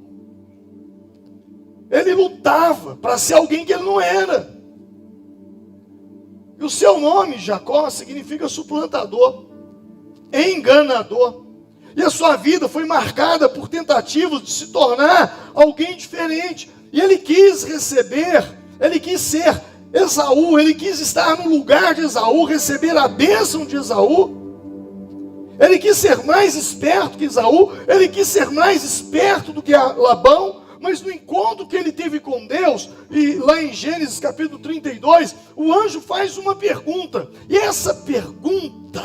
Ele lutava para ser alguém que ele não era. E o seu nome, Jacó, significa suplantador, enganador. E a sua vida foi marcada por tentativas de se tornar alguém diferente. E ele quis receber, ele quis ser Esaú, ele quis estar no lugar de Esaú, receber a bênção de Esaú. Ele quis ser mais esperto que Esaú, ele quis ser mais esperto do que Labão. Mas no encontro que ele teve com Deus, e lá em Gênesis capítulo 32, o anjo faz uma pergunta. E essa pergunta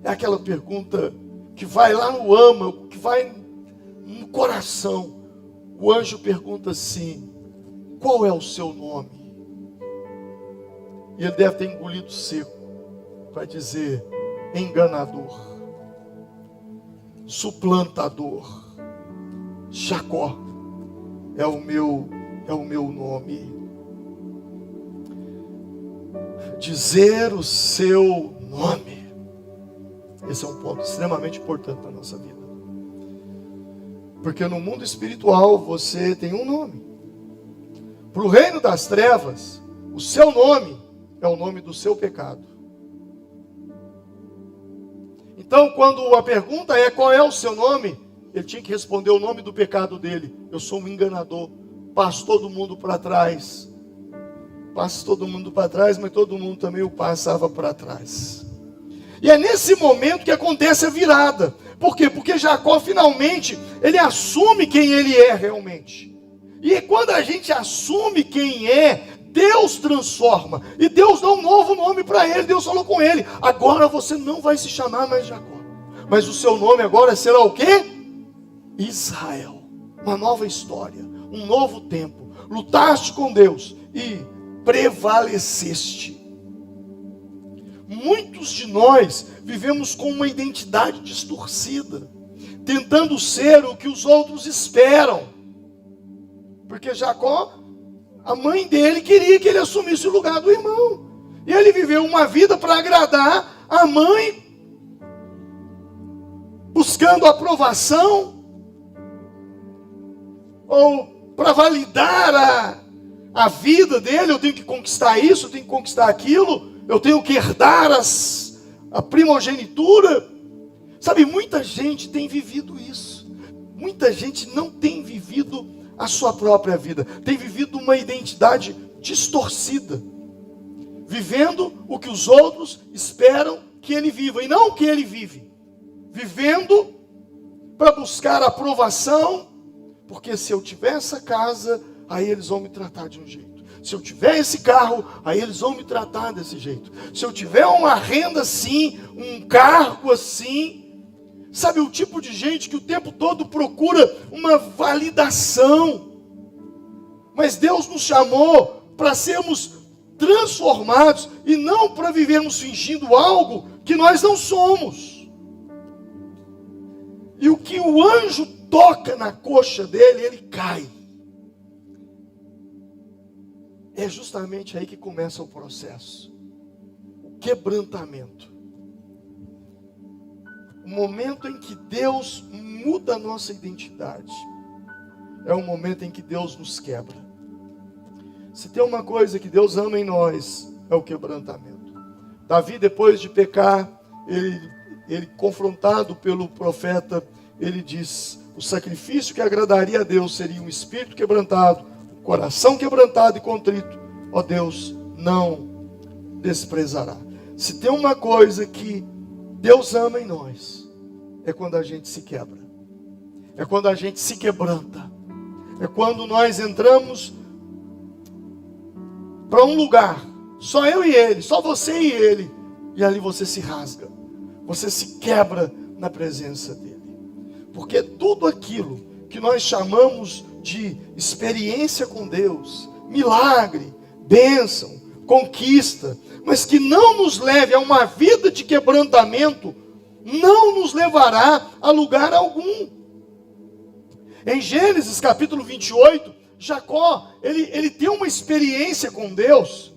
é aquela pergunta que vai lá no âmago, que vai no coração. O anjo pergunta assim: qual é o seu nome? E ele deve ter engolido seco para dizer: enganador, suplantador. Jacó é o meu nome. Dizer o seu nome. Esse é um ponto extremamente importante para a nossa vida. Porque no mundo espiritual você tem um nome. Para o reino das trevas, o seu nome é o nome do seu pecado. Então, quando a pergunta é qual é o seu nome, ele tinha que responder o nome do pecado dele. Eu sou um enganador. Passo todo mundo para trás. Passo todo mundo para trás, mas todo mundo também o passava para trás. E é nesse momento que acontece a virada. Por quê? Porque Jacó finalmente, ele assume quem ele é realmente. E quando a gente assume quem é, Deus transforma. E Deus dá um novo nome para ele. Deus falou com ele: agora você não vai se chamar mais Jacó, mas o seu nome agora será o quê? Israel. Uma nova história, um novo tempo. Lutaste com Deus e prevaleceste. Muitos de nós vivemos com uma identidade distorcida, tentando ser o que os outros esperam. Porque Jacó, a mãe dele queria que ele assumisse o lugar do irmão. E ele viveu uma vida para agradar a mãe, buscando aprovação, ou para validar a vida dele. Eu tenho que conquistar isso, eu tenho que conquistar aquilo, eu tenho que herdar a primogenitura. Sabe, muita gente tem vivido isso. Muita gente não tem vivido a sua própria vida, tem vivido uma identidade distorcida, vivendo o que os outros esperam que ele viva, e não o que ele vive, vivendo para buscar aprovação. Porque se eu tiver essa casa, aí eles vão me tratar de um jeito. Se eu tiver esse carro, aí eles vão me tratar desse jeito. Se eu tiver uma renda assim, um cargo assim. Sabe, o tipo de gente que o tempo todo procura uma validação. Mas Deus nos chamou para sermos transformados e não para vivermos fingindo algo que nós não somos. E o que o anjo toca na coxa dele, ele cai. É justamente aí que começa o processo. O quebrantamento. O momento em que Deus muda a nossa identidade. É o momento em que Deus nos quebra. Se tem uma coisa que Deus ama em nós, é o quebrantamento. Davi, depois de pecar, ele confrontado pelo profeta, ele diz: o sacrifício que agradaria a Deus seria um espírito quebrantado, o coração quebrantado e contrito, ó Deus, não desprezará. Se tem uma coisa que Deus ama em nós, é quando a gente se quebra, é quando a gente se quebranta, é quando nós entramos para um lugar, só eu e ele, só você e ele, e ali você se rasga, você se quebra na presença dele. Porque tudo aquilo que nós chamamos de experiência com Deus, milagre, bênção, conquista, mas que não nos leve a uma vida de quebrantamento, não nos levará a lugar algum. Em Gênesis capítulo 28, Jacó, ele tem uma experiência com Deus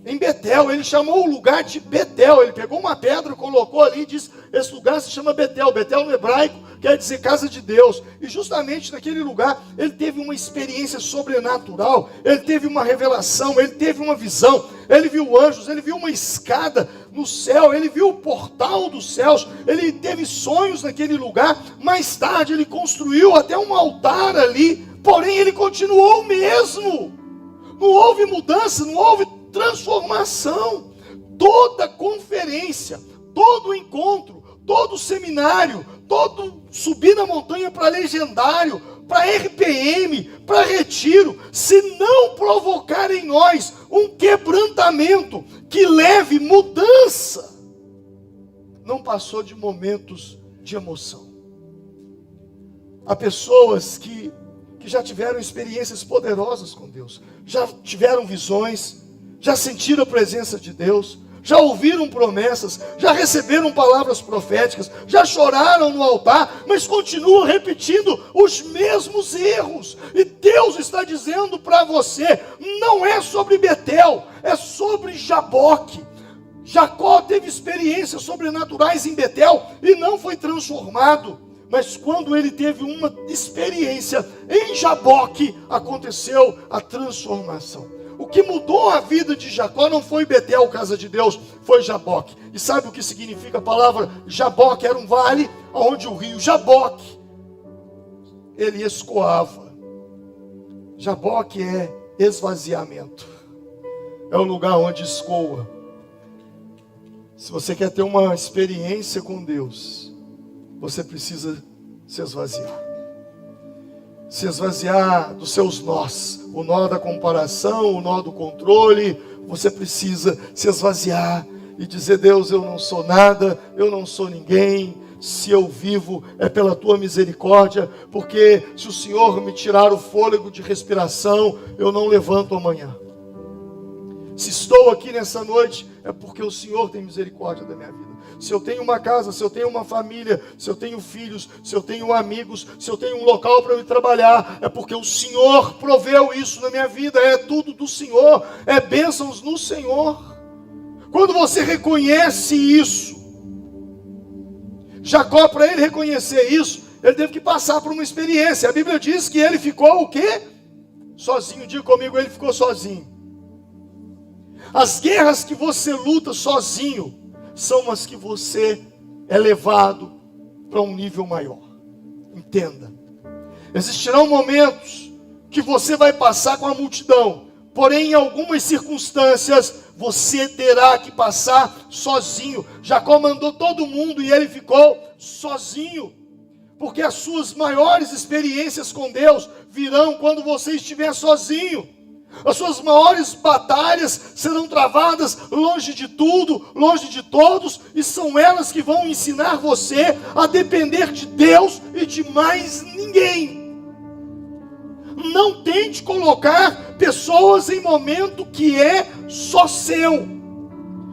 em Betel. Ele chamou o lugar de Betel. Ele pegou uma pedra, colocou ali e disse: esse lugar se chama Betel. Betel no hebraico quer dizer casa de Deus. E justamente naquele lugar ele teve uma experiência sobrenatural. Ele teve uma revelação, ele teve uma visão. Ele viu anjos, ele viu uma escada no céu, ele viu o portal dos céus. Ele teve sonhos naquele lugar. Mais tarde ele construiu até um altar ali, porém ele continuou o mesmo. Não houve mudança, não houve transformação. Toda conferência, todo encontro, todo seminário, todo subir na montanha para legendário, para RPM, para retiro, se não provocar em nós um quebrantamento que leve mudança, não passou de momentos de emoção. Há pessoas que já tiveram experiências poderosas com Deus, já tiveram visões, já sentiram a presença de Deus, já ouviram promessas, já receberam palavras proféticas, já choraram no altar, mas continuam repetindo os mesmos erros. E Deus está dizendo para você: não é sobre Betel, é sobre Jaboque. Jacó teve experiências sobrenaturais em Betel e não foi transformado. Mas quando ele teve uma experiência em Jaboque, aconteceu a transformação. O que mudou a vida de Jacó não foi Betel, casa de Deus, foi Jaboque. E sabe o que significa a palavra Jaboque? Era um vale onde o rio Jaboque, ele escoava. Jaboque é esvaziamento. É o lugar onde escoa. Se você quer ter uma experiência com Deus, você precisa se esvaziar. Se esvaziar dos seus nós, o nó da comparação, o nó do controle. Você precisa se esvaziar e dizer: Deus, eu não sou nada, eu não sou ninguém. Se eu vivo é pela tua misericórdia, porque se o Senhor me tirar o fôlego de respiração, eu não levanto amanhã. Se estou aqui nessa noite, é porque o Senhor tem misericórdia da minha vida. Se eu tenho uma casa, se eu tenho uma família, se eu tenho filhos, se eu tenho amigos, se eu tenho um local para me trabalhar, é porque o Senhor proveu isso na minha vida. É tudo do Senhor, é bênçãos no Senhor. Quando você reconhece isso, Jacó, para ele reconhecer isso, ele teve que passar por uma experiência. A Bíblia diz que ele ficou o quê? Sozinho. Diga comigo, ele ficou sozinho. As guerras que você luta sozinho são as que você é levado para um nível maior. Entenda. Existirão momentos que você vai passar com a multidão, porém em algumas circunstâncias você terá que passar sozinho. Jacó mandou todo mundo e ele ficou sozinho, porque as suas maiores experiências com Deus virão quando você estiver sozinho. As suas maiores batalhas serão travadas longe de tudo, longe de todos, e são elas que vão ensinar você a depender de Deus e de mais ninguém. Não tente colocar pessoas em momento que é só seu.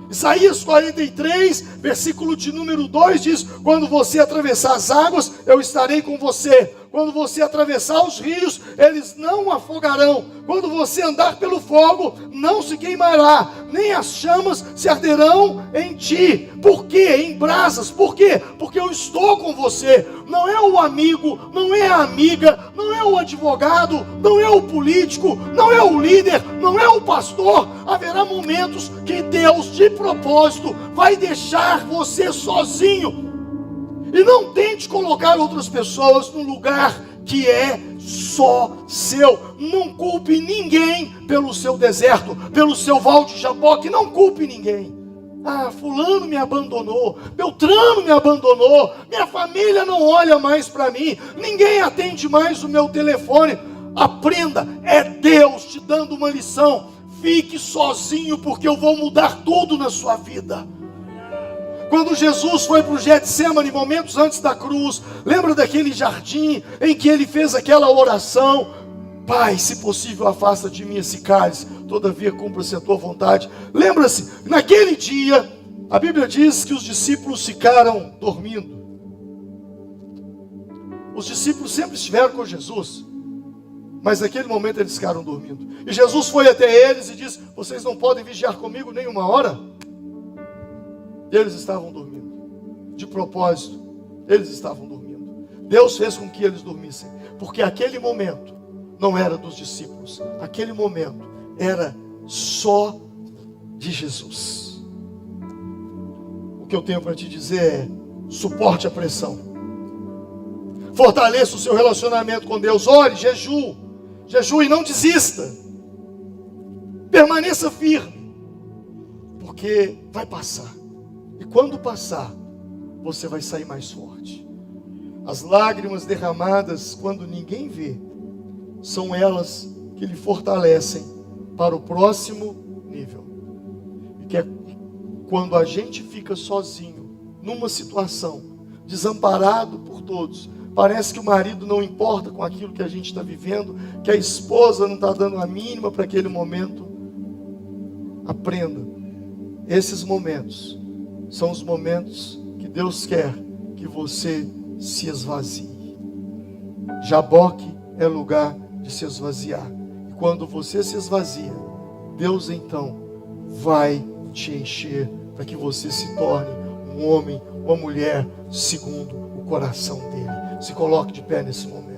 Isaías 43, versículo de número 2 diz: quando você atravessar as águas, eu estarei com você. Quando você atravessar os rios, eles não afogarão. Quando você andar pelo fogo, não se queimará, nem as chamas se arderão em ti. Por quê? Em brasas. Por quê? Porque eu estou com você. Não é o amigo, não é a amiga, não é o advogado, não é o político, não é o líder, não é o pastor. Haverá momentos que Deus, de propósito, vai deixar você sozinho. E não tente colocar outras pessoas no lugar que é só seu. Não culpe ninguém pelo seu deserto, pelo seu val de Jaboque. Não culpe ninguém. Ah, fulano me abandonou, Beltrano me abandonou, minha família não olha mais para mim, ninguém atende mais o meu telefone. Aprenda, é Deus te dando uma lição. Fique sozinho, porque eu vou mudar tudo na sua vida. Quando Jesus foi para o Getsemane, momentos antes da cruz, lembra daquele jardim em que ele fez aquela oração? Pai, se possível, afasta de mim esse cálice, todavia cumpra-se a tua vontade. Lembra-se, naquele dia, a Bíblia diz que os discípulos ficaram dormindo. Os discípulos sempre estiveram com Jesus, mas naquele momento eles ficaram dormindo. E Jesus foi até eles e disse: vocês não podem vigiar comigo nem uma hora? E eles estavam dormindo. De propósito, eles estavam dormindo. Deus fez com que eles dormissem, porque aquele momento não era dos discípulos, aquele momento era só de Jesus. O que eu tenho para te dizer é: suporte a pressão, fortaleça o seu relacionamento com Deus, ore, jejue e não desista, permaneça firme, porque vai passar, e quando passar, você vai sair mais forte. As lágrimas derramadas quando ninguém vê, são elas que lhe fortalecem para o próximo nível. E que é quando a gente fica sozinho, numa situação, desamparado por todos, parece que o marido não importa com aquilo que a gente está vivendo, que a esposa não está dando a mínima para aquele momento. Aprenda, esses momentos são os momentos que Deus quer que você se esvazie. Jaboque é lugar de se esvaziar. E quando você se esvazia, Deus então vai te encher para que você se torne um homem, uma mulher segundo o coração dele. Se coloque de pé nesse momento.